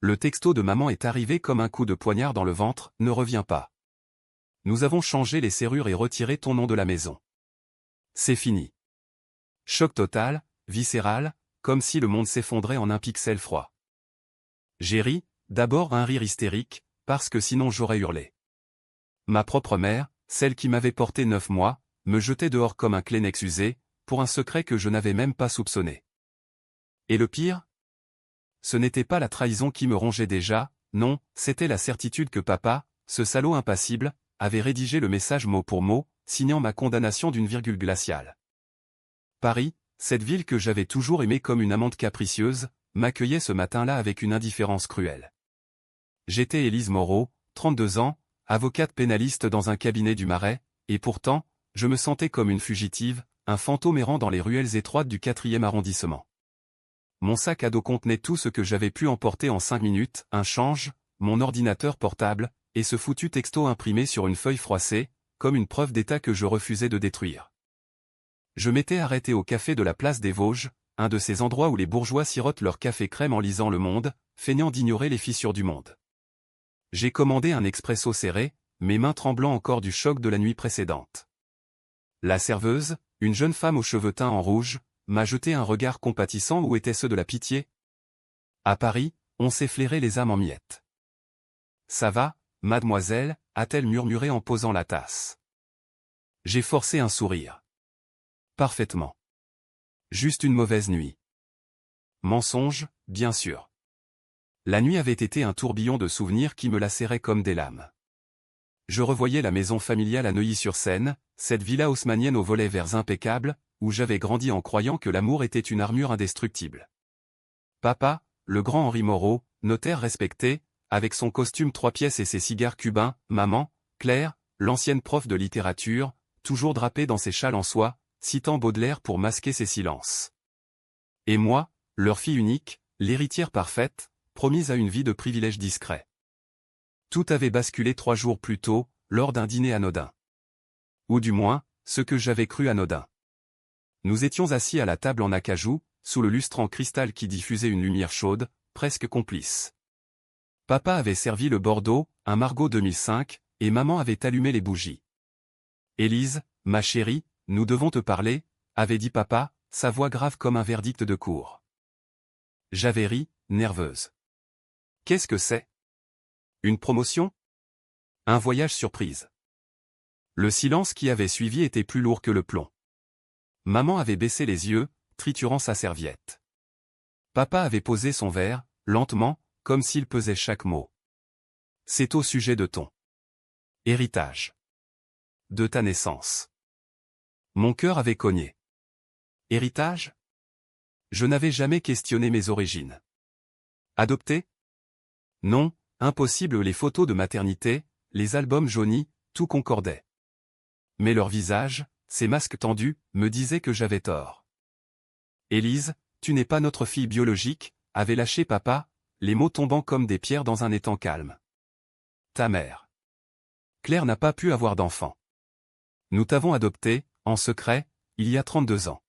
Le texto de maman est arrivé comme un coup de poignard dans le ventre, ne reviens pas. Nous avons changé les serrures et retiré ton nom de la maison. C'est fini. Choc total, viscéral, comme si le monde s'effondrait en un pixel froid. J'ai ri, d'abord un rire hystérique, parce que sinon j'aurais hurlé. Ma propre mère, celle qui m'avait porté 9 mois, me jetait dehors comme un Kleenex usé, pour un secret que je n'avais même pas soupçonné. Et le pire ? Ce n'était pas la trahison qui me rongeait déjà, non, c'était la certitude que papa, ce salaud impassible, avait rédigé le message mot pour mot, signant ma condamnation d'une virgule glaciale. Paris, cette ville que j'avais toujours aimée comme une amante capricieuse, m'accueillait ce matin-là avec une indifférence cruelle. J'étais Élise Moreau, 32 ans, avocate pénaliste dans un cabinet du Marais, et pourtant, je me sentais comme une fugitive, un fantôme errant dans les ruelles étroites du 4e arrondissement. Mon sac à dos contenait tout ce que j'avais pu emporter en 5 minutes, un change, mon ordinateur portable, et ce foutu texto imprimé sur une feuille froissée, comme une preuve d'état que je refusais de détruire. Je m'étais arrêté au café de la place des Vosges, un de ces endroits où les bourgeois sirotent leur café crème en lisant Le Monde, feignant d'ignorer les fissures du monde. J'ai commandé un expresso serré, mes mains tremblant encore du choc de la nuit précédente. La serveuse, une jeune femme aux cheveux teints en rouge, m'a jeté un regard compatissant ou était-ce de la pitié ? À Paris, on s'est flairé les âmes en miettes. Ça va, mademoiselle, a-t-elle murmuré en posant la tasse. J'ai forcé un sourire. Parfaitement. Juste une mauvaise nuit. Mensonge, bien sûr. La nuit avait été un tourbillon de souvenirs qui me lacéraient comme des lames. Je revoyais la maison familiale à Neuilly-sur-Seine, cette villa haussmannienne aux volets verts impeccables, où j'avais grandi en croyant que l'amour était une armure indestructible. Papa, le grand Henri Moreau, notaire respecté, avec son costume 3 pièces et ses cigares cubains, maman, Claire, l'ancienne prof de littérature, toujours drapée dans ses châles en soie, citant Baudelaire pour masquer ses silences. Et moi, leur fille unique, l'héritière parfaite, promise à une vie de privilèges discrets. Tout avait basculé 3 jours plus tôt, lors d'un dîner anodin. Ou du moins, ce que j'avais cru anodin. Nous étions assis à la table en acajou, sous le lustre en cristal qui diffusait une lumière chaude, presque complice. Papa avait servi le Bordeaux, un Margaux 2005, et maman avait allumé les bougies. Élise, ma chérie, nous devons te parler, avait dit papa, sa voix grave comme un verdict de cour. J'avais ri, nerveuse. Qu'est-ce que c'est ? Une promotion ? Un voyage surprise. Le silence qui avait suivi était plus lourd que le plomb. Maman avait baissé les yeux, triturant sa serviette. Papa avait posé son verre, lentement, comme s'il pesait chaque mot. C'est au sujet de ton héritage. De ta naissance. Mon cœur avait cogné. Héritage ? Je n'avais jamais questionné mes origines. Adopté ? Non, impossible, les photos de maternité, les albums jaunis, tout concordait. Mais leur visage, ces masques tendus, me disaient que j'avais tort. Élise, tu n'es pas notre fille biologique, avait lâché papa, les mots tombant comme des pierres dans un étang calme. Ta mère. Claire n'a pas pu avoir d'enfant. Nous t'avons adopté, en secret, il y a 32 ans.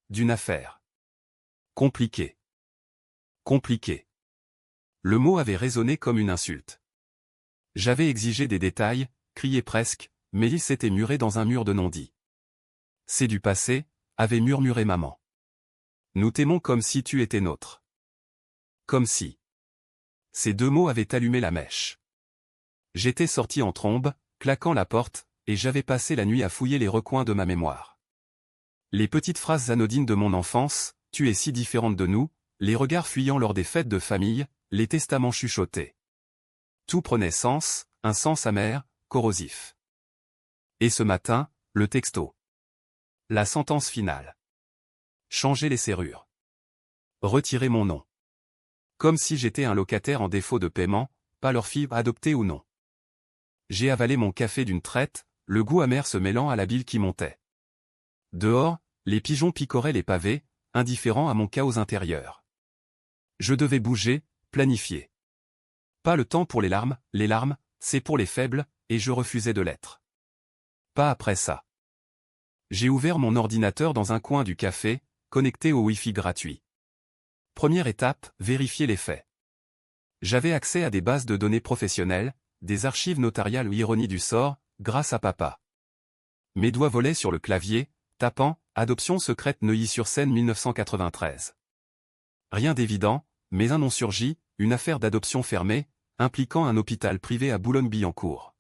D'une affaire. Compliquée. Compliquée. Le mot avait résonné comme une insulte. J'avais exigé des détails, crié presque, mais il s'était muré dans un mur de non-dits. C'est du passé, avait murmuré maman. Nous t'aimons comme si tu étais nôtre. Comme si. Ces 2 mots avaient allumé la mèche. J'étais sorti en trombe, claquant la porte, et j'avais passé la nuit à fouiller les recoins de ma mémoire. Les petites phrases anodines de mon enfance, tu es si différente de nous, les regards fuyants lors des fêtes de famille, les testaments chuchotés. Tout prenait sens, un sens amer, corrosif. Et ce matin, le texto. La sentence finale. Changer les serrures. Retirer mon nom. Comme si j'étais un locataire en défaut de paiement, pas leur fille adoptée ou non. J'ai avalé mon café d'une traite, le goût amer se mêlant à la bile qui montait. Dehors, les pigeons picoraient les pavés, indifférents à mon chaos intérieur. Je devais bouger, planifier. Pas le temps pour les larmes, c'est pour les faibles, et je refusais de l'être. Pas après ça. J'ai ouvert mon ordinateur dans un coin du café, connecté au Wi-Fi gratuit. Première étape, vérifier les faits. J'avais accès à des bases de données professionnelles, des archives notariales ou ironie du sort, grâce à papa. Mes doigts volaient sur le clavier, tapant « Adoption secrète Neuilly-sur-Seine 1993 ». Rien d'évident, mais un nom surgit, une affaire d'adoption fermée, impliquant un hôpital privé à Boulogne-Billancourt.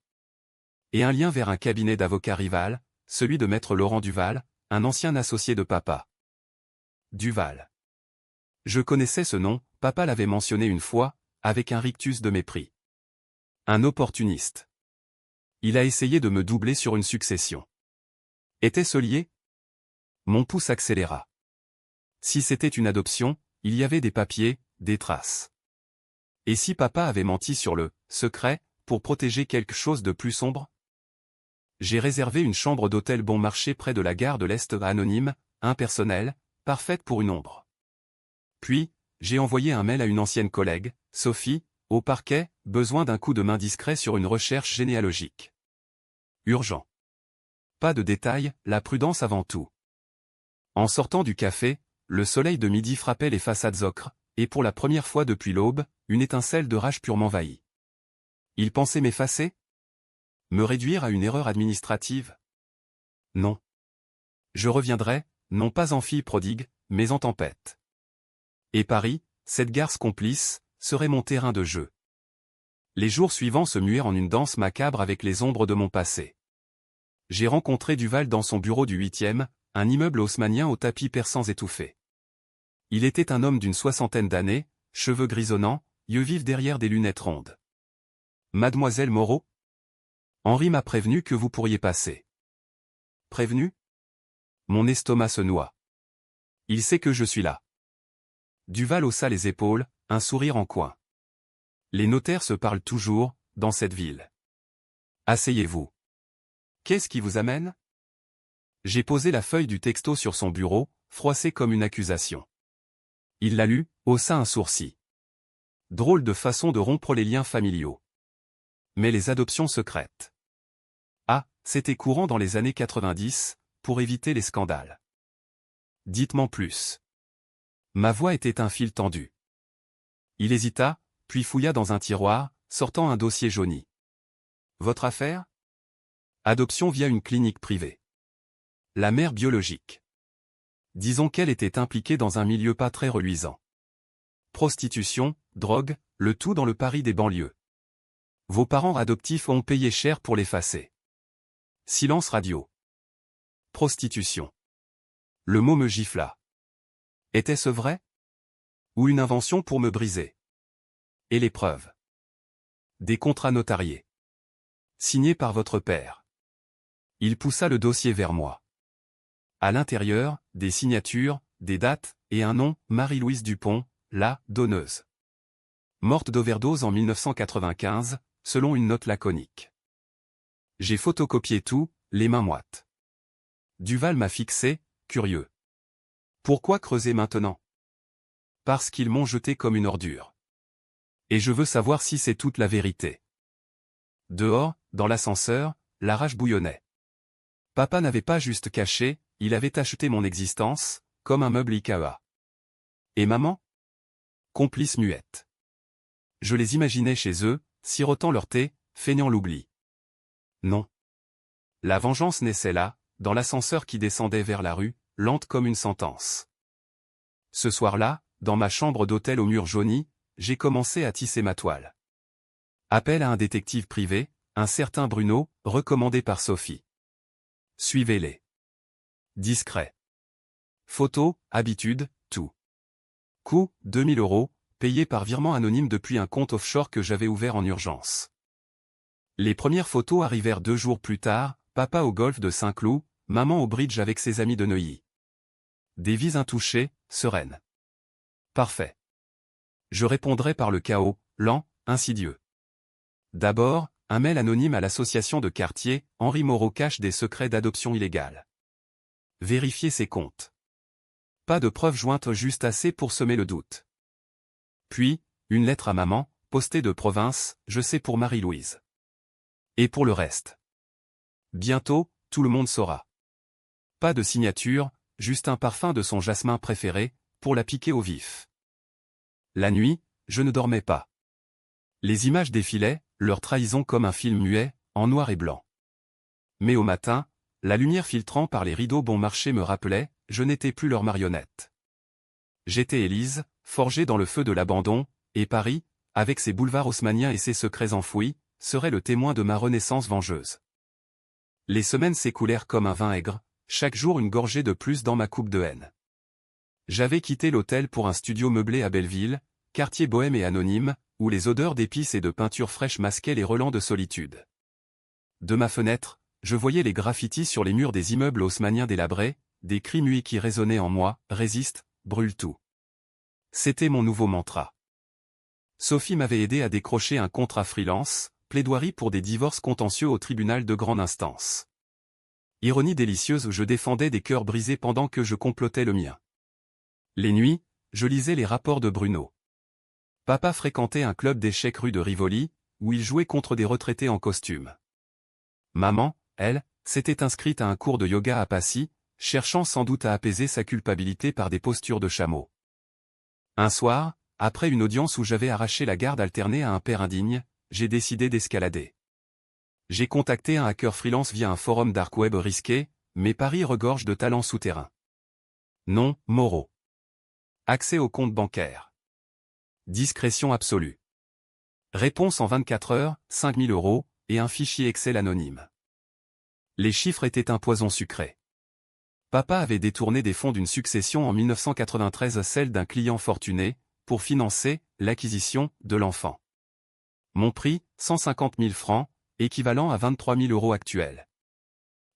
Et un lien vers un cabinet d'avocats rival, celui de maître Laurent Duval, un ancien associé de papa. Duval. Je connaissais ce nom, papa l'avait mentionné une fois, avec un rictus de mépris. Un opportuniste. Il a essayé de me doubler sur une succession. Était-ce lié? Mon pouce accéléra. Si c'était une adoption, il y avait des papiers, des traces. Et si papa avait menti sur le « secret » pour protéger quelque chose de plus sombre? J'ai réservé une chambre d'hôtel bon marché près de la gare de l'Est anonyme, impersonnelle, parfaite pour une ombre. Puis, j'ai envoyé un mail à une ancienne collègue, Sophie, au parquet, besoin d'un coup de main discret sur une recherche généalogique. Urgent. Pas de détails, la prudence avant tout. En sortant du café, le soleil de midi frappait les façades ocre, et pour la première fois depuis l'aube, une étincelle de rage pure m'envahit. Il pensait m'effacer? Me réduire à une erreur administrative? Non. Je reviendrai, non pas en fille prodigue, mais en tempête. Et Paris, cette garce complice, serait mon terrain de jeu. Les jours suivants se muèrent en une danse macabre avec les ombres de mon passé. J'ai rencontré Duval dans son bureau du 8e, un immeuble haussmannien aux tapis persans étouffés. Il était un homme d'une soixantaine d'années, cheveux grisonnants, yeux vifs derrière des lunettes rondes. Mademoiselle Moreau? Henri m'a prévenu que vous pourriez passer. Prévenu? Mon estomac se noie. Il sait que je suis là. Duval haussa les épaules, un sourire en coin. Les notaires se parlent toujours, dans cette ville. Asseyez-vous. Qu'est-ce qui vous amène? J'ai posé la feuille du texto sur son bureau, froissé comme une accusation. Il l'a lu, haussa un sourcil. Drôle de façon de rompre les liens familiaux. Mais les adoptions secrètes. Ah, c'était courant dans les années 90, pour éviter les scandales. Dites-moi plus. Ma voix était un fil tendu. Il hésita, puis fouilla dans un tiroir, sortant un dossier jauni. Votre affaire? Adoption via une clinique privée. La mère biologique. Disons qu'elle était impliquée dans un milieu pas très reluisant. Prostitution, drogue, le tout dans le Paris des banlieues. Vos parents adoptifs ont payé cher pour l'effacer. Silence radio. Prostitution. Le mot me gifla. Était-ce vrai? Ou une invention pour me briser? Et les preuves? Des contrats notariés. Signés par votre père. Il poussa le dossier vers moi. À l'intérieur, des signatures, des dates, et un nom, Marie-Louise Dupont, la donneuse. Morte d'overdose en 1995, selon une note laconique. J'ai photocopié tout, les mains moites. Duval m'a fixé, curieux. Pourquoi creuser maintenant? Parce qu'ils m'ont jeté comme une ordure. Et je veux savoir si c'est toute la vérité. Dehors, dans l'ascenseur, la rage bouillonnait. Papa n'avait pas juste caché, il avait acheté mon existence, comme un meuble Ikea. Et maman? Complice muette. Je les imaginais chez eux, sirotant leur thé, feignant l'oubli. Non. La vengeance naissait là, dans l'ascenseur qui descendait vers la rue, lente comme une sentence. Ce soir-là, dans ma chambre d'hôtel aux murs jaunis, j'ai commencé à tisser ma toile. Appel à un détective privé, un certain Bruno, recommandé par Sophie. Suivez-les. Discret. Photos, habitudes, tout. Coût, 2000 €, payé par virement anonyme depuis un compte offshore que j'avais ouvert en urgence. Les premières photos arrivèrent 2 jours plus tard, papa au golf de Saint-Cloud, maman au bridge avec ses amis de Neuilly. Des vies intouchées, sereines. Parfait. Je répondrai par le chaos, lent, insidieux. D'abord, un mail anonyme à l'association de quartier, Henri Moreau cache des secrets d'adoption illégale. Vérifiez ses comptes. Pas de preuves jointes, juste assez pour semer le doute. Puis, une lettre à maman, postée de province, je sais pour Marie-Louise. Et pour le reste. Bientôt, tout le monde saura. Pas de signature, juste un parfum de son jasmin préféré, pour la piquer au vif. La nuit, je ne dormais pas. Les images défilaient, leur trahison comme un film muet, en noir et blanc. Mais au matin, la lumière filtrant par les rideaux bon marché me rappelait, je n'étais plus leur marionnette. J'étais Élise, forgée dans le feu de l'abandon, et Paris, avec ses boulevards haussmanniens et ses secrets enfouis, serait le témoin de ma renaissance vengeuse. Les semaines s'écoulèrent comme un vin aigre, chaque jour une gorgée de plus dans ma coupe de haine. J'avais quitté l'hôtel pour un studio meublé à Belleville, quartier bohème et anonyme, où les odeurs d'épices et de peinture fraîche masquaient les relents de solitude. De ma fenêtre, je voyais les graffitis sur les murs des immeubles haussmanniens délabrés, des cris muets qui résonnaient en moi, résiste, brûle tout. C'était mon nouveau mantra. Sophie m'avait aidé à décrocher un contrat freelance, plaidoirie pour des divorces contentieux au tribunal de grande instance. Ironie délicieuse où je défendais des cœurs brisés pendant que je complotais le mien. Les nuits, je lisais les rapports de Bruno. Papa fréquentait un club d'échecs rue de Rivoli, où il jouait contre des retraités en costume. Maman, elle, s'était inscrite à un cours de yoga à Passy, cherchant sans doute à apaiser sa culpabilité par des postures de chameau. Un soir, après une audience où j'avais arraché la garde alternée à un père indigne, j'ai décidé d'escalader. J'ai contacté un hacker freelance via un forum dark web risqué, mais Paris regorge de talents souterrains. Nom, Moreau. Accès au compte bancaire. Discrétion absolue. Réponse en 24 heures, 5 000 €, et un fichier Excel anonyme. Les chiffres étaient un poison sucré. Papa avait détourné des fonds d'une succession en 1993 celle d'un client fortuné, pour financer l'acquisition de l'enfant. Mon prix, 150 000 francs, équivalent à 23 000 € actuels.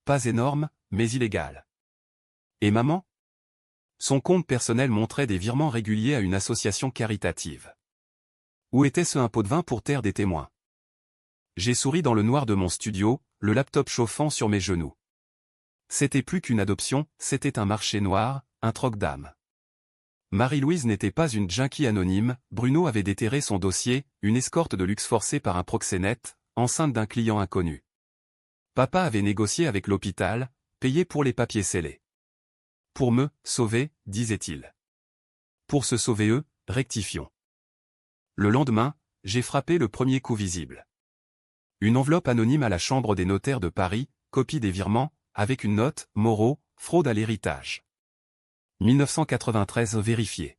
Pas énorme, mais illégal. Et maman? Son compte personnel montrait des virements réguliers à une association caritative. Où était ce pot de vin pour taire des témoins? J'ai souri dans le noir de mon studio, le laptop chauffant sur mes genoux. C'était plus qu'une adoption, c'était un marché noir, un troc d'âme. Marie-Louise n'était pas une junkie anonyme, Bruno avait déterré son dossier, une escorte de luxe forcée par un proxénète, enceinte d'un client inconnu. Papa avait négocié avec l'hôpital, payé pour les papiers scellés. Pour me sauver, disait-il. Pour se sauver eux, rectifions. Le lendemain, j'ai frappé le premier coup visible. Une enveloppe anonyme à la chambre des notaires de Paris, copie des virements, avec une note, Moreau, fraude à l'héritage. 1993 vérifié.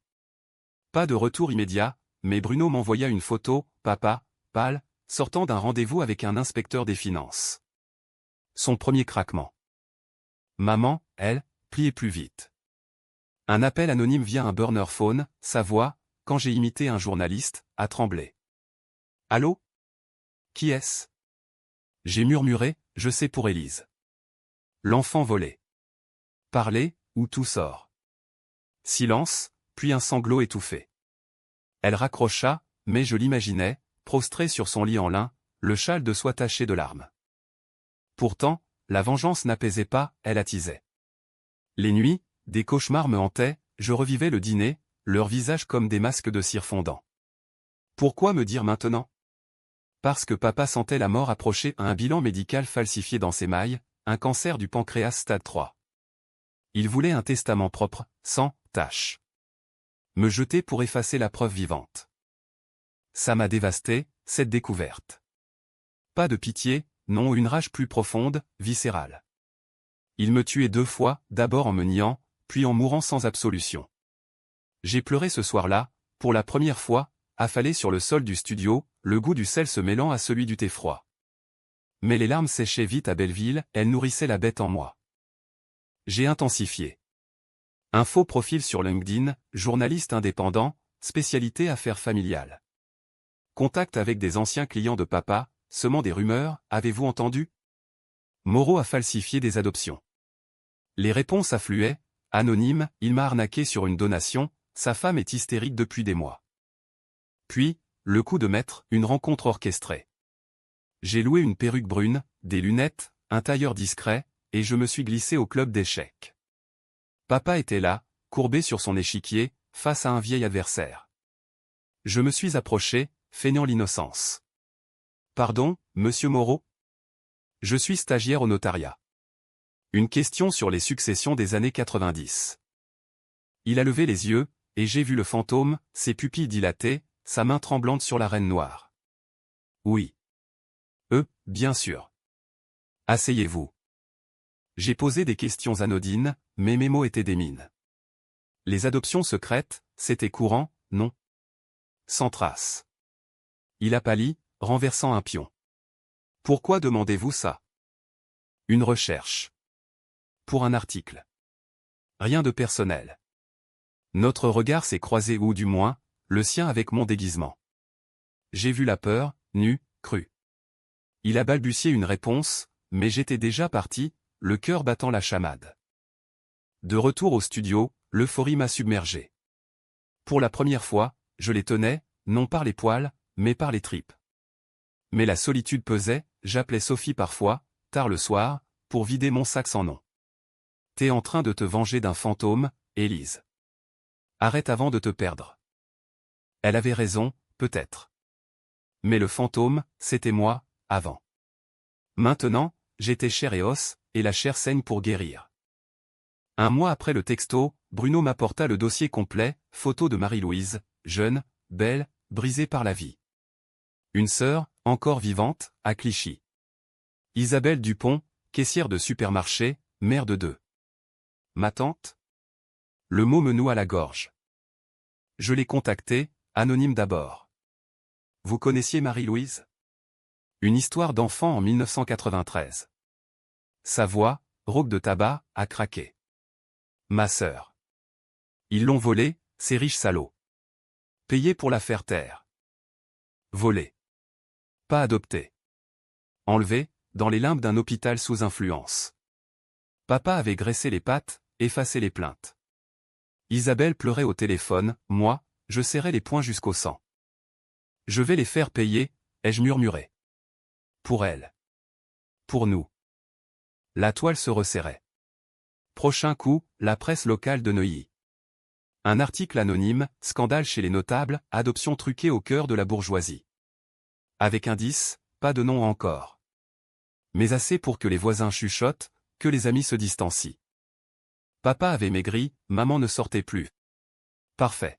Pas de retour immédiat, mais Bruno m'envoya une photo, papa, pâle, sortant d'un rendez-vous avec un inspecteur des finances. Son premier craquement. Maman, elle, pliait plus vite. Un appel anonyme via un burner phone, sa voix, quand j'ai imité un journaliste, a tremblé. Allô? Qui est-ce? J'ai murmuré, je sais pour Élise. L'enfant volé. Parler, ou tout sort. Silence, puis un sanglot étouffé. Elle raccrocha, mais je l'imaginais, prostrée sur son lit en lin, le châle de soie taché de larmes. Pourtant, la vengeance n'apaisait pas, elle attisait. Les nuits, des cauchemars me hantaient, je revivais le dîner, leurs visages comme des masques de cire fondant. Pourquoi me dire maintenant? Parce que papa sentait la mort approcher à un bilan médical falsifié dans ses mailles, un cancer du pancréas stade 3. Il voulait un testament propre, sans tache. Me jeter pour effacer la preuve vivante. Ça m'a dévasté, cette découverte. Pas de pitié, non, une rage plus profonde, viscérale. Il me tuait 2 fois, d'abord en me niant, puis en mourant sans absolution. J'ai pleuré ce soir-là, pour la première fois, affalé sur le sol du studio, le goût du sel se mêlant à celui du thé froid. Mais les larmes séchaient vite à Belleville, elles nourrissaient la bête en moi. J'ai intensifié. Un faux profil sur LinkedIn, journaliste indépendant, spécialité affaires familiales. Contact avec des anciens clients de papa, semant des rumeurs, avez-vous entendu? Moreau a falsifié des adoptions. Les réponses affluaient, anonymes, il m'a arnaqué sur une donation, sa femme est hystérique depuis des mois. Puis, le coup de maître, une rencontre orchestrée. J'ai loué une perruque brune, des lunettes, un tailleur discret, et je me suis glissé au club d'échecs. Papa était là, courbé sur son échiquier, face à un vieil adversaire. Je me suis approché, feignant l'innocence. Pardon, monsieur Moreau? Je suis stagiaire au notariat. Une question sur les successions des années 90. Il a levé les yeux, et j'ai vu le fantôme, ses pupilles dilatées, sa main tremblante sur la reine noire. Oui. Bien sûr. Asseyez-vous. J'ai posé des questions anodines, mais mes mots étaient des mines. Les adoptions secrètes, c'était courant, non? Sans trace. Il a pâli, renversant un pion. Pourquoi demandez-vous ça? Une recherche. Pour un article. Rien de personnel. Notre regard s'est croisé ou du moins, le sien avec mon déguisement. J'ai vu la peur, nue, crue. Il a balbutié une réponse, mais j'étais déjà parti, le cœur battant la chamade. De retour au studio, l'euphorie m'a submergé. Pour la première fois, je les tenais, non par les poils, mais par les tripes. Mais la solitude pesait, j'appelais Sophie parfois, tard le soir, pour vider mon sac sans nom. T'es en train de te venger d'un fantôme, Élise. Arrête avant de te perdre. Elle avait raison, peut-être. Mais le fantôme, c'était moi, avant. Maintenant, j'étais chair et os, et la chair saigne pour guérir. Un mois après le texto, Bruno m'apporta le dossier complet, photo de Marie-Louise, jeune, belle, brisée par la vie. Une sœur, encore vivante, à Clichy. Isabelle Dupont, caissière de supermarché, mère de 2. Ma tante? Le mot me noue à la gorge. Je l'ai contactée, anonyme d'abord. Vous connaissiez Marie-Louise? Une histoire d'enfant en 1993. Sa voix, rauque de tabac, a craqué. Ma sœur. Ils l'ont volée, ces riches salauds. Payé pour la faire taire. Volée. Pas adoptée. Enlevée, dans les limbes d'un hôpital sous influence. Papa avait graissé les pattes, effacé les plaintes. Isabelle pleurait au téléphone, moi, je serrais les poings jusqu'au sang. Je vais les faire payer, ai-je murmuré. Pour elle. Pour nous. La toile se resserrait. Prochain coup, la presse locale de Neuilly. Un article anonyme, scandale chez les notables, adoption truquée au cœur de la bourgeoisie. Avec indice, pas de nom encore. Mais assez pour que les voisins chuchotent, que les amis se distancient. Papa avait maigri, maman ne sortait plus. Parfait.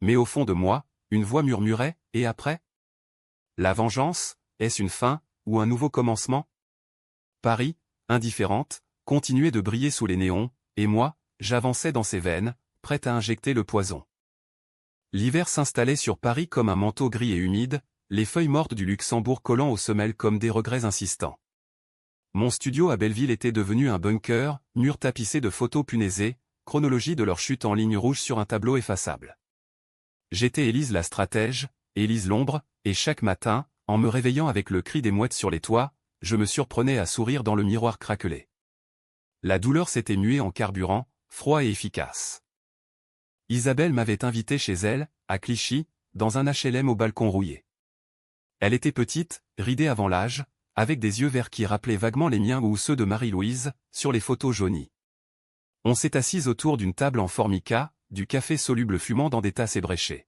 Mais au fond de moi, une voix murmurait, et après? La vengeance, est-ce une fin, ou un nouveau commencement? Paris, indifférente, continuait de briller sous les néons, et moi, j'avançais dans ses veines, prête à injecter le poison. L'hiver s'installait sur Paris comme un manteau gris et humide, les feuilles mortes du Luxembourg collant aux semelles comme des regrets insistants. Mon studio à Belleville était devenu un bunker, mur tapissé de photos punaisées, chronologie de leur chute en ligne rouge sur un tableau effaçable. J'étais Élise la stratège, Élise l'ombre, et chaque matin, en me réveillant avec le cri des mouettes sur les toits, je me surprenais à sourire dans le miroir craquelé. La douleur s'était muée en carburant, froid et efficace. Isabelle m'avait invité chez elle, à Clichy, dans un HLM au balcon rouillé. Elle était petite, ridée avant l'âge, avec des yeux verts qui rappelaient vaguement les miens ou ceux de Marie-Louise, sur les photos jaunies. On s'est assis autour d'une table en formica, du café soluble fumant dans des tasses ébréchées.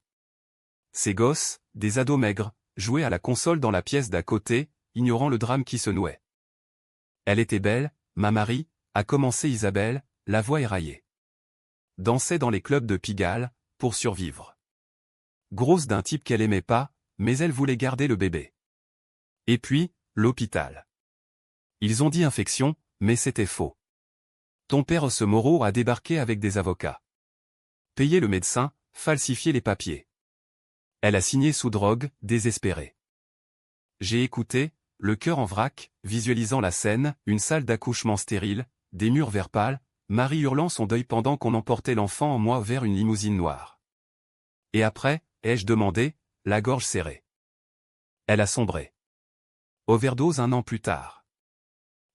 Ces gosses, des ados maigres, jouaient à la console dans la pièce d'à côté, ignorant le drame qui se nouait. Elle était belle, ma Marie, a commencé Isabelle, la voix éraillée. Dansait dans les clubs de Pigalle, pour survivre. Grosse d'un type qu'elle aimait pas, mais elle voulait garder le bébé. Et puis, l'hôpital. Ils ont dit infection, mais c'était faux. Ton père Moreau a débarqué avec des avocats. Payé le médecin, falsifié les papiers. Elle a signé sous drogue, désespérée. J'ai écouté, le cœur en vrac, visualisant la scène, une salle d'accouchement stérile, des murs vert pâle, Marie hurlant son deuil pendant qu'on emportait l'enfant en moi vers une limousine noire. Et après, ai-je demandé, la gorge serrée. Elle a sombré. Overdose 1 an plus tard.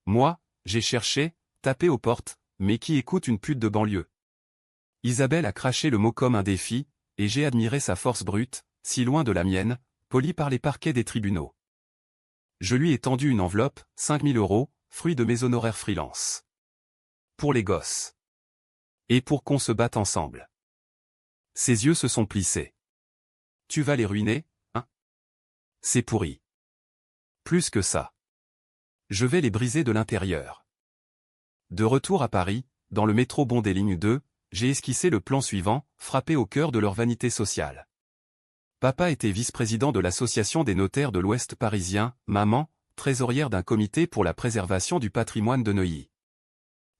Moi, j'ai cherché, tapé aux portes, mais qui écoute une pute de banlieue? Isabelle a craché le mot comme un défi, et j'ai admiré sa force brute, si loin de la mienne, polie par les parquets des tribunaux. Je lui ai tendu une enveloppe, 5 000 €, fruit de mes honoraires freelance. Pour les gosses. Et pour qu'on se batte ensemble. Ses yeux se sont plissés. Tu vas les ruiner, hein? C'est pourri. Plus que ça. Je vais les briser de l'intérieur. De retour à Paris, dans le métro bondé ligne 2, j'ai esquissé le plan suivant, frappé au cœur de leur vanité sociale. Papa était vice-président de l'Association des notaires de l'Ouest parisien, maman, trésorière d'un comité pour la préservation du patrimoine de Neuilly.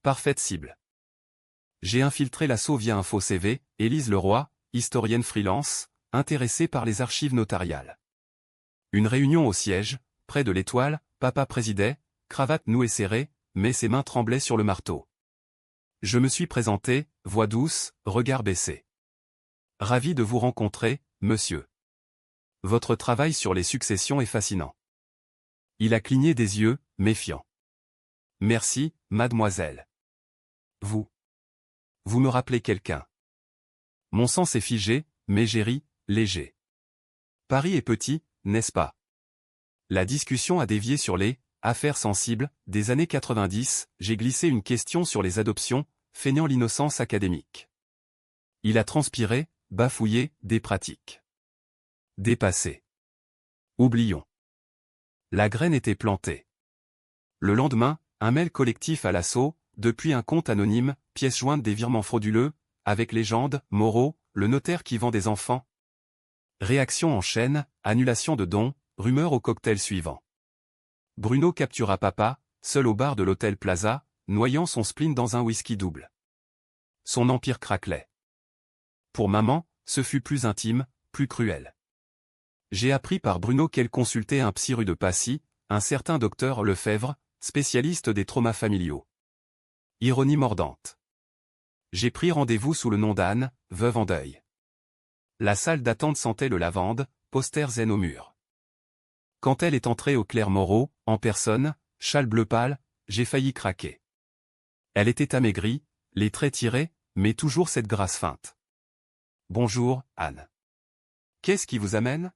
Parfaite cible. J'ai infiltré l'assaut via un faux CV, Élise Leroy, historienne freelance, intéressée par les archives notariales. Une réunion au siège, près de l'Étoile, papa présidait, cravate nouée serrée, mais ses mains tremblaient sur le marteau. Je me suis présenté, voix douce, regard baissé. Ravi de vous rencontrer, monsieur. Votre travail sur les successions est fascinant. Il a cligné des yeux, méfiant. Merci, mademoiselle. Vous me rappelez quelqu'un. Mon sang s'est figé, mais j'ai ri, léger. Paris est petit, n'est-ce pas? La discussion a dévié sur les affaires sensibles des années 90, j'ai glissé une question sur les adoptions, feignant l'innocence académique. Il a transpiré, bafouillé, des pratiques. Dépassé. Oublions. La graine était plantée. Le lendemain, un mail collectif à l'assaut, depuis un compte anonyme, pièce jointe des virements frauduleux, avec légende, Moreau, le notaire qui vend des enfants. Réaction en chaîne, annulation de dons, rumeur au cocktail suivant. Bruno captura papa, seul au bar de l'hôtel Plaza, noyant son spleen dans un whisky double. Son empire craquelait. Pour maman, ce fut plus intime, plus cruel. J'ai appris par Bruno qu'elle consultait un psy rue de Passy, un certain docteur Lefebvre, spécialiste des traumas familiaux. Ironie mordante. J'ai pris rendez-vous sous le nom d'Anne, veuve en deuil. La salle d'attente sentait le lavande, posters zen au mur. Quand elle est entrée au Clerc Moreau, en personne, châle bleu pâle, j'ai failli craquer. Elle était amaigrie, les traits tirés, mais toujours cette grâce feinte. Bonjour, Anne. Qu'est-ce qui vous amène?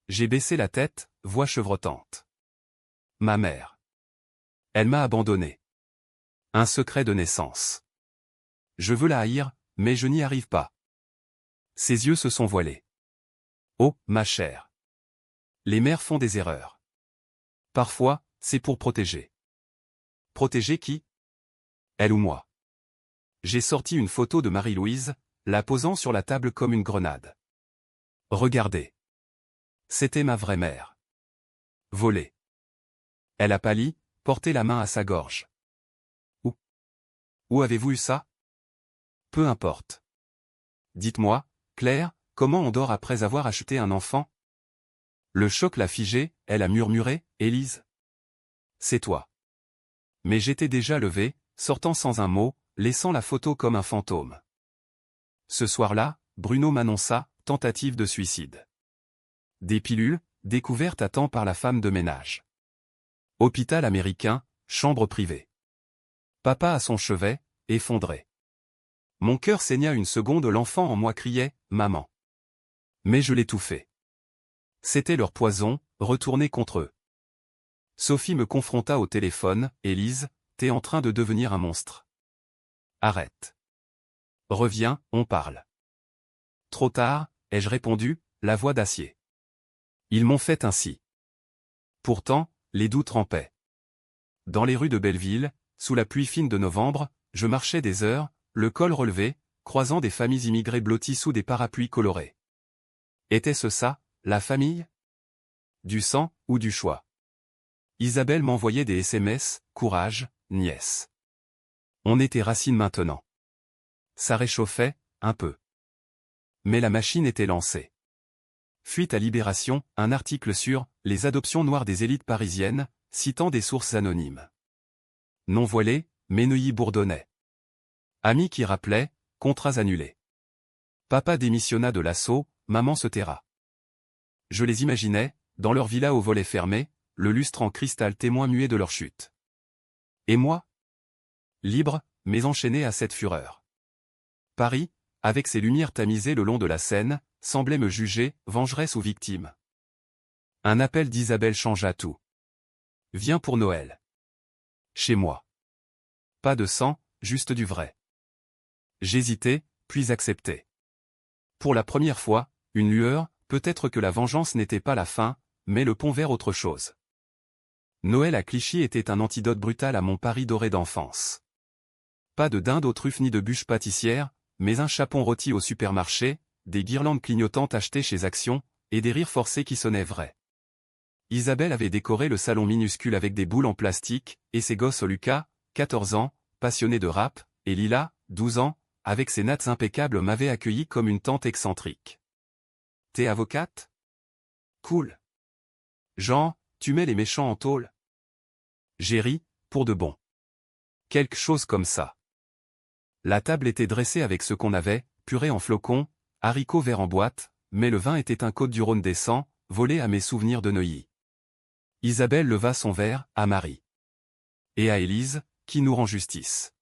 J'ai baissé la tête, voix chevrotante. Ma mère. Elle m'a abandonné. Un secret de naissance. Je veux la haïr, mais je n'y arrive pas. Ses yeux se sont voilés. Oh, ma chère. Les mères font des erreurs. Parfois, c'est pour protéger. Protéger qui? Elle ou moi. J'ai sorti une photo de Marie-Louise, la posant sur la table comme une grenade. Regardez. C'était ma vraie mère. Volée. Elle a pâli, porté la main à sa gorge. Où avez-vous eu ça? Peu importe. Dites-moi, Claire, comment on dort après avoir acheté un enfant? Le choc l'a figée, elle a murmuré, Élise. C'est toi. Mais j'étais déjà levé, sortant sans un mot, laissant la photo comme un fantôme. Ce soir-là, Bruno m'annonça, tentative de suicide. Des pilules, découvertes à temps par la femme de ménage. Hôpital américain, chambre privée. Papa à son chevet, effondré. Mon cœur saigna une seconde, l'enfant en moi criait, maman. Mais je l'étouffais. C'était leur poison, retourné contre eux. Sophie me confronta au téléphone, Élise, t'es en train de devenir un monstre. Arrête. Reviens, on parle. Trop tard, ai-je répondu, la voix d'acier. Ils m'ont fait ainsi. Pourtant, les doutes rampaient. Dans les rues de Belleville, sous la pluie fine de novembre, je marchais des heures, le col relevé, croisant des familles immigrées blotties sous des parapluies colorés. Était-ce ça, la famille? Du sang, ou du choix? Isabelle m'envoyait des SMS, courage, nièce. On était racines maintenant. Ça réchauffait, un peu. Mais la machine était lancée. Fuite à Libération, un article sur « Les adoptions noires des élites parisiennes », citant des sources anonymes. Non voilé, mais Neuilly bourdonnait. Amis qui rappelaient, contrats annulés. Papa démissionna de l'assaut, maman se taira. Je les imaginais, dans leur villa aux volets fermés, le lustre en cristal témoin muet de leur chute. Et moi? Libre, mais enchaîné à cette fureur. Paris, avec ses lumières tamisées le long de la Seine, semblait me juger, vengeresse ou victime. Un appel d'Isabelle changea tout. Viens pour Noël. Chez moi. Pas de sang, juste du vrai. J'hésitais, puis acceptai. Pour la première fois, une lueur, peut-être que la vengeance n'était pas la fin, mais le pont vers autre chose. Noël à Clichy était un antidote brutal à mon Paris doré d'enfance. Pas de dinde aux truffes ni de bûches pâtissières, mais un chapon rôti au supermarché, des guirlandes clignotantes achetées chez Action, et des rires forcés qui sonnaient vrais. Isabelle avait décoré le salon minuscule avec des boules en plastique, et ses gosses Lucas, 14 ans, passionné de rap, et Lila, 12 ans, avec ses nattes impeccables m'avaient accueilli comme une tante excentrique. T'es avocate? Cool. Jean, tu mets les méchants en tôle? J'ai ri, pour de bon. Quelque chose comme ça. La table était dressée avec ce qu'on avait, purée en flocons, haricots verts en boîte, mais le vin était un Côte-du-Rhône décent, volé à mes souvenirs de Neuilly. Isabelle leva son verre, à Marie. Et à Élise, qui nous rend justice.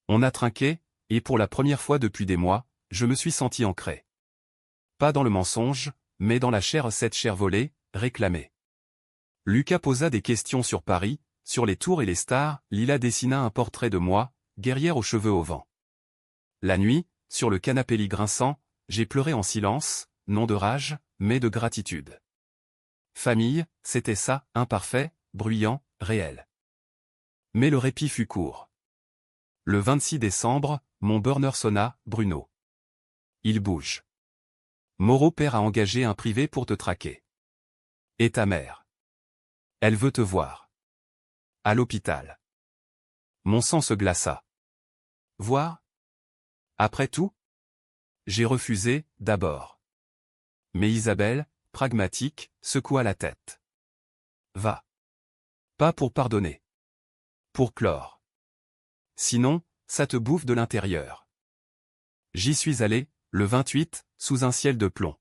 On a trinqué, et pour la première fois depuis des mois, je me suis senti ancré. Pas dans le mensonge, mais dans la chair, cette chair volée, réclamée. Lucas posa des questions sur Paris, sur les tours et les stars, Lila dessina un portrait de moi, guerrière aux cheveux au vent. La nuit, sur le canapé lit grinçant, j'ai pleuré en silence, non de rage, mais de gratitude. Famille, c'était ça, imparfait, bruyant, réel. Mais le répit fut court. Le 26 décembre, mon burner sonna, Bruno. Il bouge. Moreau père a engagé un privé pour te traquer. Et ta mère? Elle veut te voir. À l'hôpital. Mon sang se glaça. Voir? Après tout? J'ai refusé, d'abord. Mais Isabelle, pragmatique, secoua la tête. Va. Pas pour pardonner. Pour clore. Sinon, ça te bouffe de l'intérieur. J'y suis allé, le 28, sous un ciel de plomb.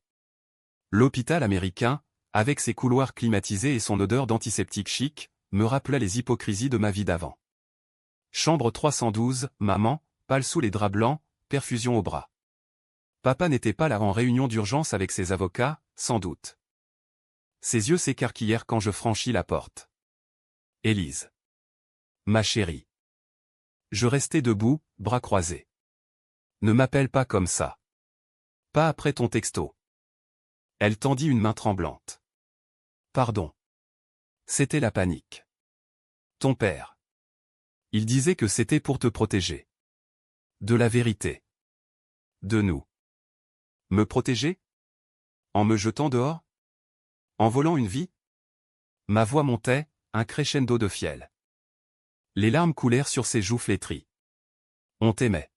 L'hôpital américain, avec ses couloirs climatisés et son odeur d'antiseptique chic, me rappelait les hypocrisies de ma vie d'avant. Chambre 312, maman, pâle sous les draps blancs, perfusion au bras. Papa n'était pas là en réunion d'urgence avec ses avocats, sans doute. Ses yeux s'écarquillèrent quand je franchis la porte. Élise. Ma chérie. Je restai debout, bras croisés. Ne m'appelle pas comme ça. Pas après ton texto. Elle tendit une main tremblante. Pardon. C'était la panique. Ton père. Il disait que c'était pour te protéger. De la vérité. De nous. Me protéger? En me jetant dehors? En volant une vie? Ma voix montait, un crescendo de fiel. Les larmes coulèrent sur ses joues flétries. On t'aimait.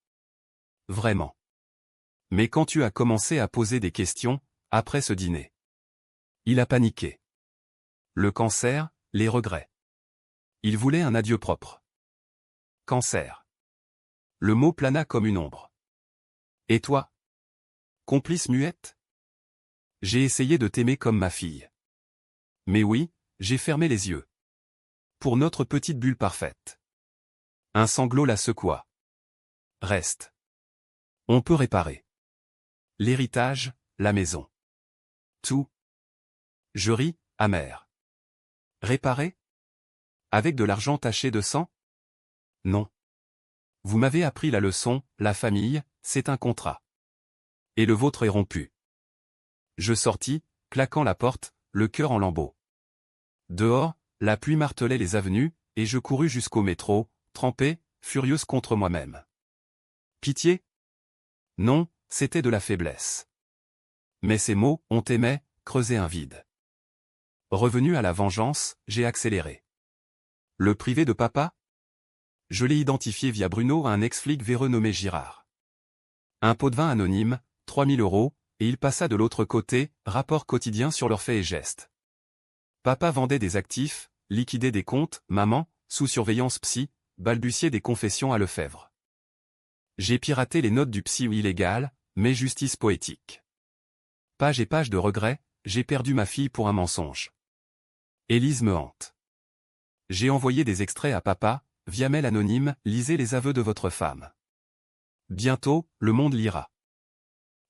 Vraiment. Mais quand tu as commencé à poser des questions, après ce dîner. Il a paniqué. Le cancer, les regrets. Il voulait un adieu propre. Cancer. Le mot plana comme une ombre. Et toi? Complice muette? J'ai essayé de t'aimer comme ma fille. Mais oui, j'ai fermé les yeux. Pour notre petite bulle parfaite. Un sanglot la secoua. Reste. On peut réparer. L'héritage, la maison. Tout. Je ris, amer. Réparer? Avec de l'argent taché de sang? Non. Vous m'avez appris la leçon, la famille, c'est un contrat. Et le vôtre est rompu. Je sortis, claquant la porte, le cœur en lambeaux. Dehors, la pluie martelait les avenues, et je courus jusqu'au métro, trempé, furieuse contre moi-même. Pitié? Non, c'était de la faiblesse. Mais ces mots, on t'aimait, creusaient un vide. Revenu à la vengeance, j'ai accéléré. Le privé de papa? Je l'ai identifié via Bruno à un ex-flic véreux nommé Girard. Un pot de vin anonyme, 3000 €, et il passa de l'autre côté, rapport quotidien sur leurs faits et gestes. Papa vendait des actifs, liquidait des comptes, maman, sous surveillance psy, balbutiait des confessions à Lefebvre. J'ai piraté les notes du psy illégal, mais justice poétique. Page et page de regrets, j'ai perdu ma fille pour un mensonge. Élise me hante. J'ai envoyé des extraits à papa, via mail anonyme, lisez les aveux de votre femme. Bientôt, le monde lira.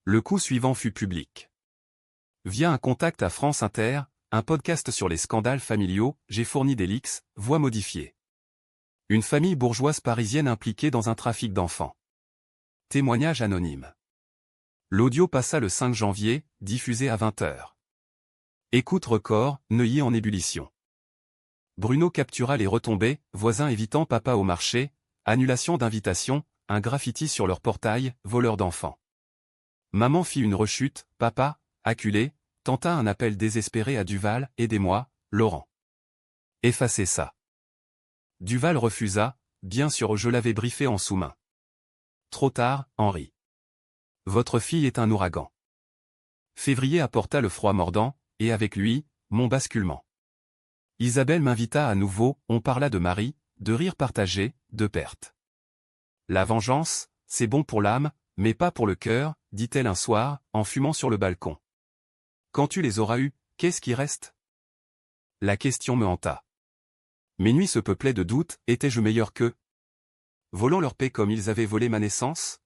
Le coup suivant fut public. Via un contact à France Inter, un podcast sur les scandales familiaux, j'ai fourni des leaks, voix modifiées. Une famille bourgeoise parisienne impliquée dans un trafic d'enfants. Témoignage anonyme. L'audio passa le 5 janvier, diffusé à 20 h. Écoute record, Neuilly en ébullition. Bruno captura les retombées, voisins évitant papa au marché, annulation d'invitation, un graffiti sur leur portail, voleur d'enfants. Maman fit une rechute, papa, acculé, tenta un appel désespéré à Duval, aidez-moi, Laurent. Effacez ça. Duval refusa, bien sûr je l'avais briefé en sous-main. Trop tard, Henri. Votre fille est un ouragan. Février apporta le froid mordant, et avec lui, mon basculement. Isabelle m'invita à nouveau, on parla de Marie, de rire partagé, de perte. La vengeance, c'est bon pour l'âme, mais pas pour le cœur, dit-elle un soir, en fumant sur le balcon. Quand tu les auras eus, qu'est-ce qui reste? La question me hanta. Mes nuits se peuplaient de doutes, étais-je meilleur qu'eux? Volant leur paix comme ils avaient volé ma naissance?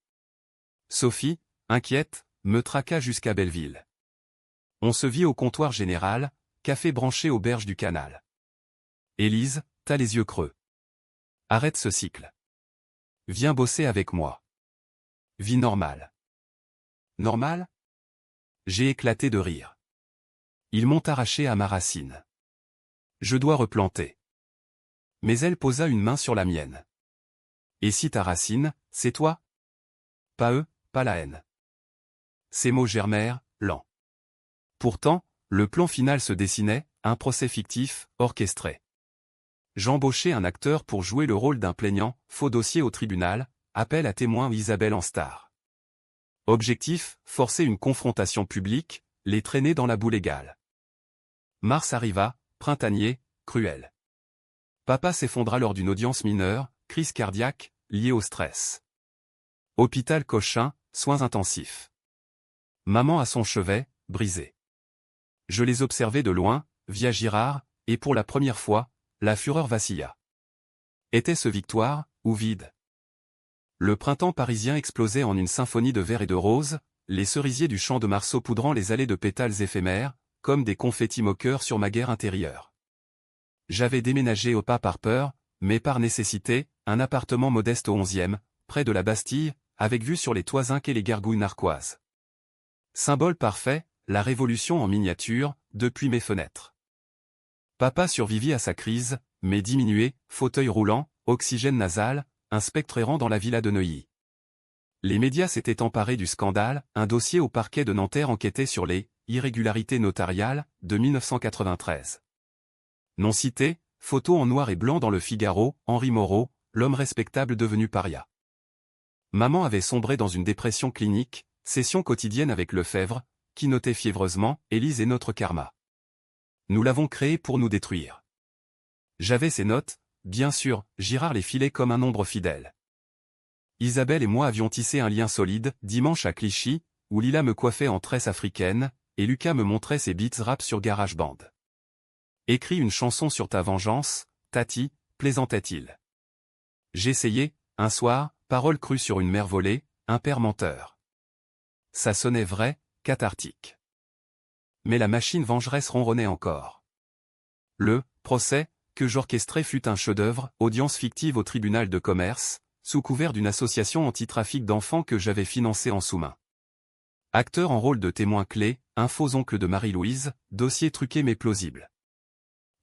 Sophie, inquiète, me traqua jusqu'à Belleville. On se vit au comptoir général, café branché aux berges du canal. Élise, t'as les yeux creux. Arrête ce cycle. Viens bosser avec moi. Vie normale. Normale? J'ai éclaté de rire. Ils m'ont arraché à ma racine. Je dois replanter. Mais elle posa une main sur la mienne. Et si ta racine, c'est toi? Pas eux, pas la haine. Ces mots germèrent, lents. Pourtant, le plan final se dessinait, un procès fictif, orchestré. J'embauchais un acteur pour jouer le rôle d'un plaignant, faux dossier au tribunal, appel à témoin Isabelle en star. Objectif, forcer une confrontation publique, les traîner dans la boue légale. Mars arriva, printanier, cruel. Papa s'effondra lors d'une audience mineure, crise cardiaque, liée au stress. Hôpital Cochin, soins intensifs. Maman à son chevet, brisée. Je les observais de loin, via Girard, et pour la première fois, la fureur vacilla. Était-ce victoire, ou vide? Le printemps parisien explosait en une symphonie de vert et de rose, les cerisiers du champ de Mars saupoudrant les allées de pétales éphémères, comme des confettis moqueurs sur ma guerre intérieure. J'avais déménagé au pas par peur, mais par nécessité, un appartement modeste au 11e, près de la Bastille, avec vue sur les toisins et les gargouilles narquoises. Symbole parfait, la révolution en miniature, depuis mes fenêtres. Papa survivit à sa crise, mais diminué, fauteuil roulant, oxygène nasal, un spectre errant dans la villa de Neuilly. Les médias s'étaient emparés du scandale, un dossier au parquet de Nanterre enquêtait sur les irrégularités notariales de 1993. Non cité, photo en noir et blanc dans le Figaro, Henri Moreau, l'homme respectable devenu paria. Maman avait sombré dans une dépression clinique, session quotidienne avec Lefebvre, qui notait fiévreusement, Élise est notre karma. Nous l'avons créé pour nous détruire. J'avais ces notes, bien sûr, Girard les filait comme un nombre fidèle. Isabelle et moi avions tissé un lien solide, dimanche à Clichy, où Lila me coiffait en tresse africaine, et Lucas me montrait ses beats rap sur GarageBand. Écris une chanson sur ta vengeance, Tati, plaisantait-il. J'essayais, un soir, parole crue sur une mère volée, un père menteur. Ça sonnait vrai, cathartique. Mais la machine vengeresse ronronnait encore. Le procès que j'orchestrais fut un chef-d'œuvre, audience fictive au tribunal de commerce, sous couvert d'une association anti-trafic d'enfants que j'avais financée en sous-main. Acteur en rôle de témoin clé, un faux oncle de Marie-Louise, dossier truqué mais plausible.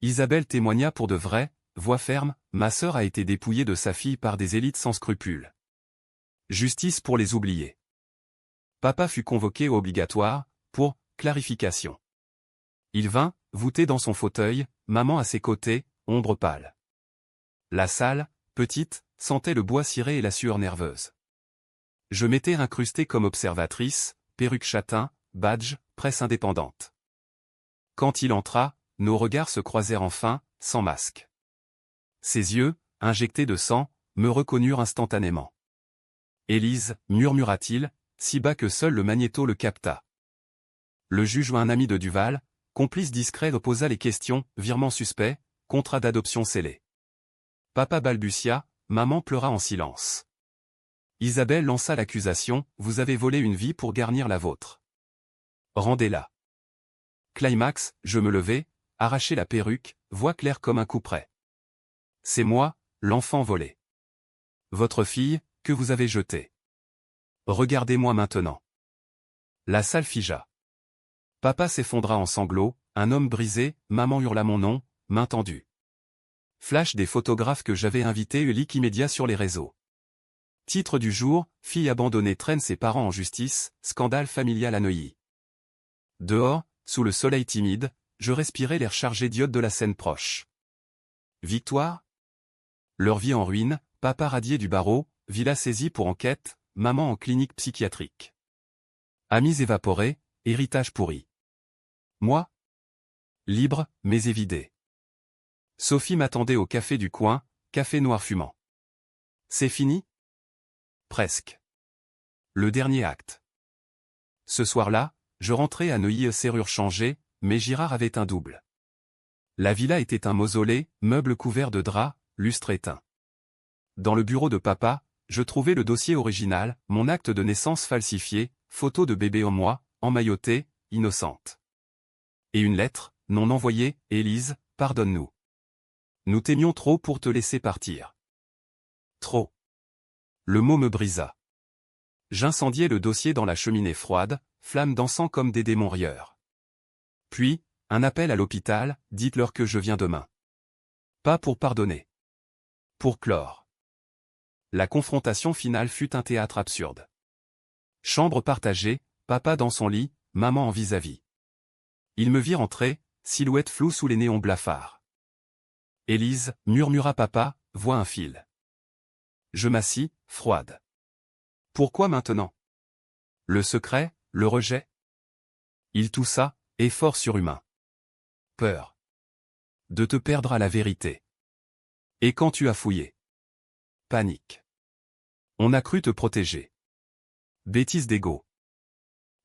Isabelle témoigna pour de vrai, voix ferme, ma sœur a été dépouillée de sa fille par des élites sans scrupules. Justice pour les oubliés. Papa fut convoqué au obligatoire, pour clarification. Il vint, voûté dans son fauteuil, maman à ses côtés, ombre pâle. La salle, petite, sentait le bois ciré et la sueur nerveuse. Je m'étais incrustée comme observatrice, perruque châtain, badge, presse indépendante. Quand il entra, nos regards se croisèrent enfin, sans masque. Ses yeux, injectés de sang, me reconnurent instantanément. Élise, murmura-t-il, si bas que seul le magnéto le capta. Le juge ou un ami de Duval, complice discret posa les questions, virement suspect, contrat d'adoption scellé. Papa balbutia, maman pleura en silence. Isabelle lança l'accusation, vous avez volé une vie pour garnir la vôtre. Rendez-la. Climax, je me levai, arraché la perruque, voix claire comme un couperet. C'est moi, l'enfant volé. Votre fille, que vous avez jetée. Regardez-moi maintenant. La salle figea. Papa s'effondra en sanglots, un homme brisé, maman hurla mon nom, main tendue. Flash des photographes que j'avais invités et leak immédiat sur les réseaux. Titre du jour, fille abandonnée traîne ses parents en justice, scandale familial à Neuilly. Dehors, sous le soleil timide, je respirais l'air chargé d'iode de la Seine proche. Victoire? Leur vie en ruine, papa radié du barreau, villa saisie pour enquête, maman en clinique psychiatrique. Amis évaporés, héritage pourri. Moi? Libre, mais évidé. Sophie m'attendait au café du coin, café noir fumant. C'est fini? Presque. Le dernier acte. Ce soir-là, je rentrais à Neuilly serrure changée, mais Girard avait un double. La villa était un mausolée, meubles couverts de draps, lustre éteint. Dans le bureau de papa, je trouvais le dossier original, mon acte de naissance falsifié, photo de bébé en moi, emmaillotée, innocente. Et une lettre, non envoyée, Élise, pardonne-nous. Nous t'aimions trop pour te laisser partir. Trop. Le mot me brisa. J'incendiai le dossier dans la cheminée froide, flammes dansant comme des démons rieurs. Puis, un appel à l'hôpital, dites-leur que je viens demain. Pas pour pardonner. Pour clore. La confrontation finale fut un théâtre absurde. Chambre partagée, papa dans son lit, maman en vis-à-vis. Il me vit rentrer, silhouette floue sous les néons blafards. Élise, murmura papa, voit un fil. Je m'assis, froide. Pourquoi maintenant? Le secret, le rejet? Il toussa, effort surhumain. Peur. De te perdre à la vérité. Et quand tu as fouillé? Panique. On a cru te protéger. Bêtise d'ego.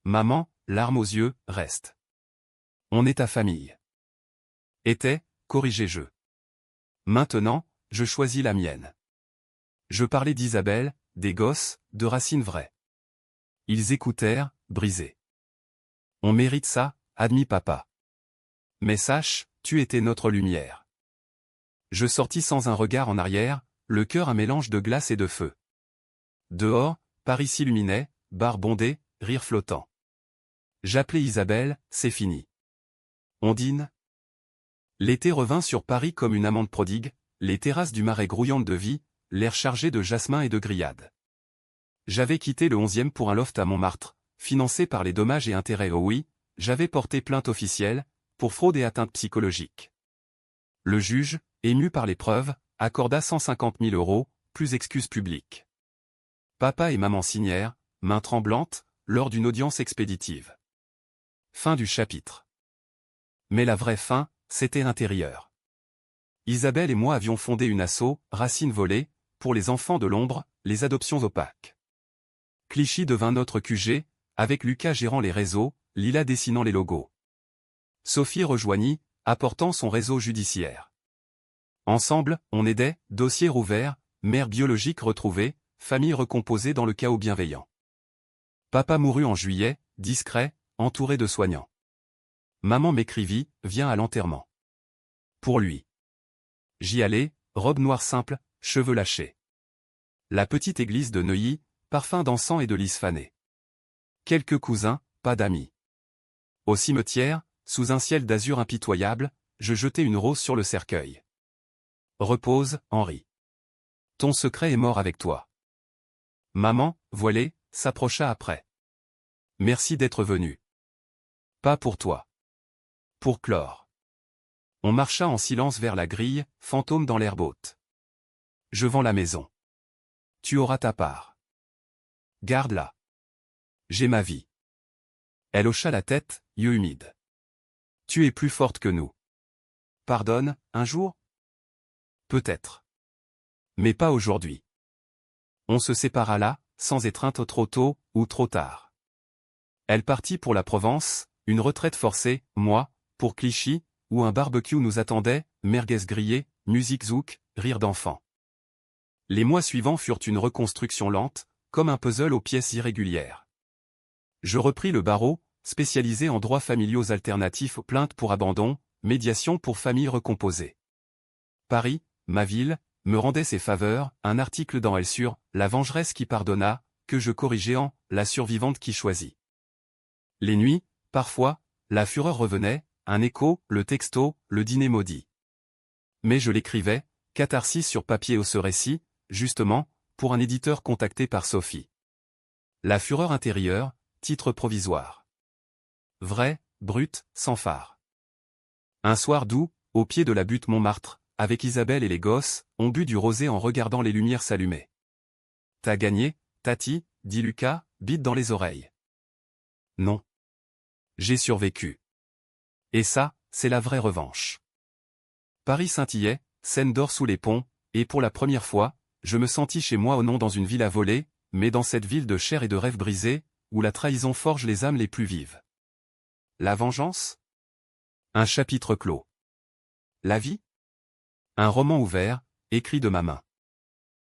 Maman, larmes aux yeux, reste. On est ta famille. Était, corrigez-je. Maintenant, je choisis la mienne. Je parlais d'Isabelle, des gosses, de racines vraies. Ils écoutèrent, brisés. On mérite ça, admit papa. Mais sache, tu étais notre lumière. Je sortis sans un regard en arrière, le cœur un mélange de glace et de feu. Dehors, Paris s'illuminait, bar bondé, rire flottant. J'appelais Isabelle, c'est fini. Ondine. L'été revint sur Paris comme une amante prodigue, les terrasses du Marais grouillantes de vie, l'air chargé de jasmin et de grillades. J'avais quitté le 11e pour un loft à Montmartre, financé par les dommages et intérêts. Oh oui, j'avais porté plainte officielle, pour fraude et atteinte psychologique. Le juge, ému par les preuves, accorda 150 000 €, plus excuses publiques. Papa et maman signèrent, main tremblante, lors d'une audience expéditive. Fin du chapitre. Mais la vraie fin, c'était l'intérieur. Isabelle et moi avions fondé une asso, Racines volées, pour les enfants de l'ombre, les adoptions opaques. Clichy devint notre QG, avec Lucas gérant les réseaux, Lila dessinant les logos. Sophie rejoignit, apportant son réseau judiciaire. Ensemble, on aidait, dossiers rouverts, mère biologique retrouvée, famille recomposée dans le chaos bienveillant. Papa mourut en juillet, discret, entouré de soignants. Maman m'écrivit, viens à l'enterrement. Pour lui. J'y allais, robe noire simple, cheveux lâchés. La petite église de Neuilly, parfum d'encens et de lys fané. Quelques cousins, pas d'amis. Au cimetière, sous un ciel d'azur impitoyable, je jetai une rose sur le cercueil. Repose, Henri. Ton secret est mort avec toi. Maman, voilée, s'approcha après. Merci d'être venu. Pas pour toi. Pour clore. On marcha en silence vers la grille, fantôme dans l'herbe haute. Je vends la maison. Tu auras ta part. Garde-la. J'ai ma vie. Elle hocha la tête, yeux humides. Tu es plus forte que nous. Pardonne, un jour? Peut-être. Mais pas aujourd'hui. On se sépara là, sans étreinte trop tôt, ou trop tard. Elle partit pour la Provence, une retraite forcée, moi, pour Clichy, où un barbecue nous attendait, merguez grillée, musique zouk, rire d'enfants. Les mois suivants furent une reconstruction lente, comme un puzzle aux pièces irrégulières. Je repris le barreau, spécialisé en droits familiaux alternatifs aux plaintes pour abandon, médiation pour familles recomposées. Paris, ma ville, me rendait ses faveurs, un article dans Elle sur « La vengeresse qui pardonna », que je corrigeais en « La survivante qui choisit ». Les nuits, parfois, la fureur revenait, un écho, le texto, le dîner maudit. Mais je l'écrivais, catharsis sur papier ou ce récit, justement, pour un éditeur contacté par Sophie. La fureur intérieure, titre provisoire. Vrai, brut, sans phare. Un soir doux, au pied de la butte Montmartre, avec Isabelle et les gosses, on but du rosé en regardant les lumières s'allumer. T'as gagné, Tati, dit Lucas, bite dans les oreilles. Non. J'ai survécu. Et ça, c'est la vraie revanche. Paris scintillait, Seine d'or sous les ponts, et pour la première fois, je me sentis chez moi non dans une ville à voler, mais dans cette ville de chair et de rêves brisés, où la trahison forge les âmes les plus vives. La vengeance? Un chapitre clos. La vie? Un roman ouvert, écrit de ma main.